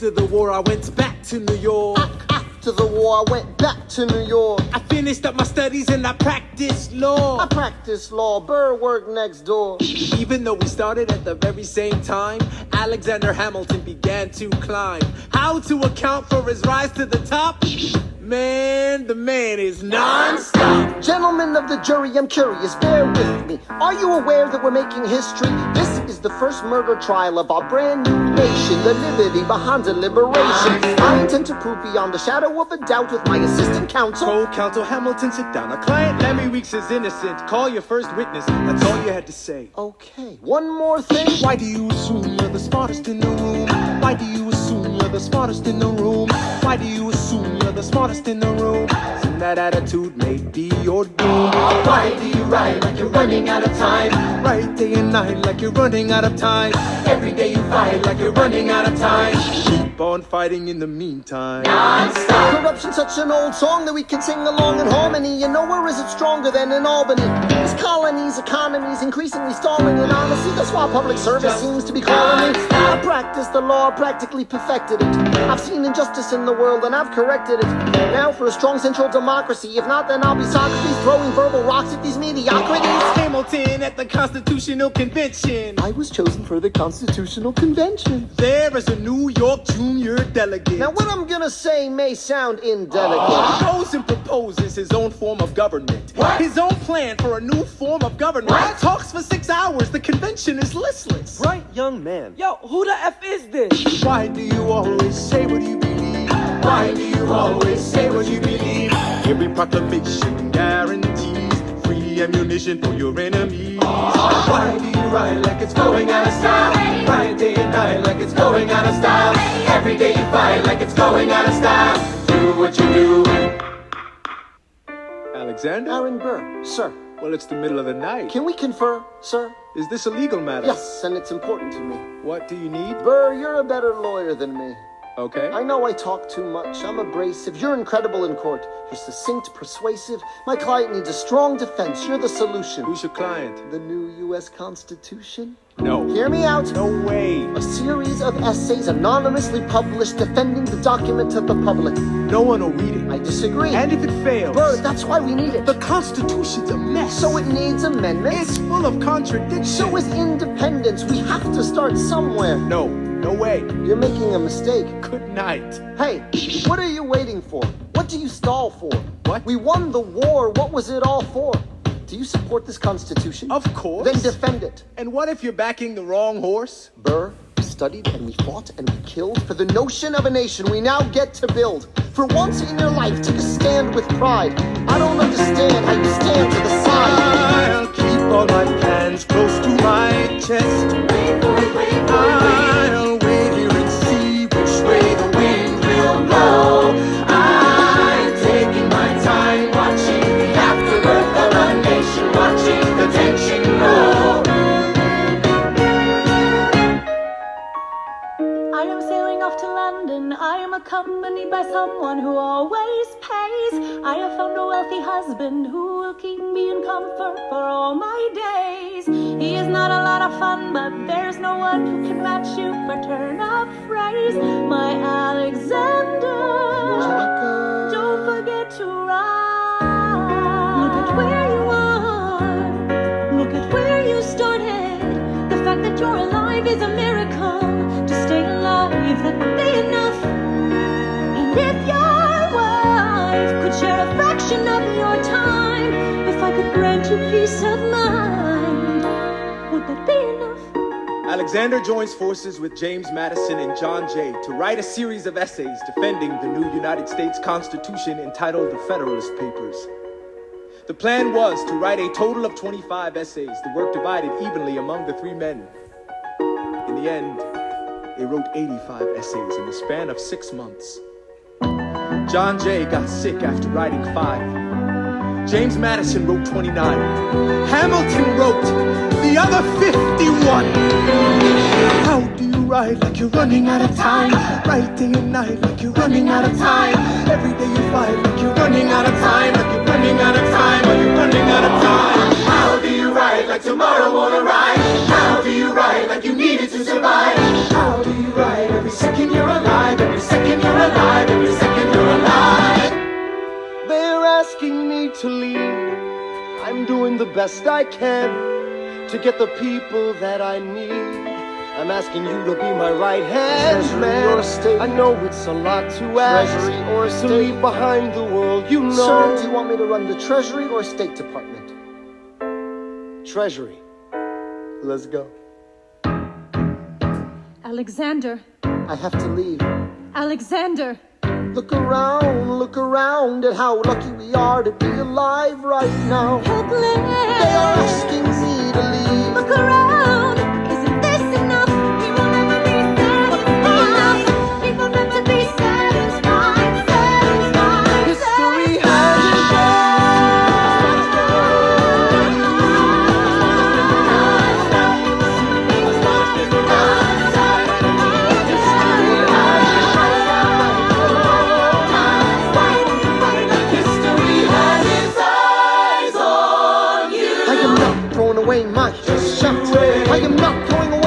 After the war, I went back to New York. After the war, I went back to New York. I finished up my studies and I practiced law. I practiced law, Burr worked next door. Even though we started at the very same time, Alexander Hamilton began to climb. How to account for his rise to the top? Man, the man is non-stop. Gentlemen of the jury, I'm curious, bear with me. Are you aware that we're making history? This is the first murder trial of our brand new nation, the liberty behind the liberation. I intend to prove beyond the shadow of a doubt with my assistant counsel. Co-counsel Hamilton, sit down. Our client Lemmy Weeks is innocent. Call your first witness. That's all you had to say. Okay, one more thing. Why do you assume you're the smartest in the room? Why do you assume you're the smartest in the room? Why do you assume you're the smartest in the room? And that attitude may be your doom. Why do you ride like you're running out of time? Right day and night like you're running out of time. Every day you fight like you're running out of time. Keep on fighting in the meantime. Non-stop. Corruption's such an old song that we can sing along in harmony. And nowhere is it stronger than in Albany. These colonies, economies increasingly stalling. And honestly, that's why public service seems to be calling me. I practiced the law, practically perfected it. I've seen injustice in the world and I've corrected it. Now for a strong central democracy. If not, then I'll be Socrates throwing verbal rocks at these mediocrities. Hamilton at the Constitutional Convention. I was chosen for the Constitutional Convention. There is a New York junior delegate. Now what I'm gonna say may sound indelicate. He goes and proposes his own form of government. What? His own plan for a new form of government. What? Talks for 6 hours. The convention is listless. Bright young man. Yo, who the F is this? Why do you always say what you believe? Why do you always say what you believe? Every proclamation guarantees free ammunition for your enemies. Why do you ride like it's going out of style? Ride day and night like it's going out of style. Every day you fight like it's going out of style. Do what you do. Alexander? Aaron Burr, sir. Well, it's the middle of the night. Can we confer, sir? Is this a legal matter? Yes, and it's important to me. What do you need? Burr, you're a better lawyer than me. Okay. I know I talk too much. I'm abrasive. You're incredible in court. You're succinct, persuasive. My client needs a strong defense. You're the solution. Who's your client? The new U.S. Constitution? No. Hear me out. No way. A series of essays anonymously published defending the document to the public. No one will read it. I disagree. And if it fails, Burr, that's why we need it. the Constitution's a mess. So it needs amendments. It's full of contradictions. So is independence. We have to start somewhere. No. No way. You're making a mistake. Good night. Hey, what are you waiting for? What do you stall for? What? We won the war. What was it all for? Do you support this Constitution? Of course. Then defend it. And what if you're backing the wrong horse? Burr, we studied and we fought and we killed for the notion of a nation we now get to build. For once in your life, take a stand with pride. I don't understand how you stand to the side. I'll keep all my plans close to my chest. I'll wait here and see which way the wind will blow. I'm taking my time watching the afterbirth of a nation, watching the tension grow. I am sailing off to London. I am accompanied by someone who always pays. I have found a wealthy husband who will keep me in comfort for all my days. He is not a lot of fun, but there's no one who can match you for turn-up phrase. My Alexander, don't forget to ride. Look at where you are. Look at where you started. The fact that you're alive is a miracle. To stay alive, that would be enough. And if your wife could share a fraction of your time, if I could grant you peace of mind, would that be enough? Alexander joins forces with James Madison and John Jay to write a series of essays defending the new United States Constitution entitled The Federalist Papers. The plan was to write a total of 25 essays, the work divided evenly among the 3 men. In the end, they wrote 85 essays in the span of 6 months. John Jay got sick after writing 5. James Madison wrote 29. Hamilton wrote the other 51. How do you ride like you're running out of time? Right day and night like you're running out of time. Every day you fight like you're running out of time. Like you're running out of time, like you're running out of time. How do you ride like tomorrow won't arrive? How do you ride like you needed to survive? How do you ride every second you're alive? to leave. I'm doing the best I can to get the people that I need. I'm asking you to be my right hand man. I know it's a lot to ask, to leave behind the world, you know. Sir, do you want me to run the Treasury or State Department? Treasury. Let's go. Alexander, I have to leave. Alexander. Look around at how lucky we are to be alive right now. Helpless. They are asking me to leave. Look around. Isn't this enough? He will never be satisfied. He will never be satisfied. History has I am not throwing away my shot. I am not throwing away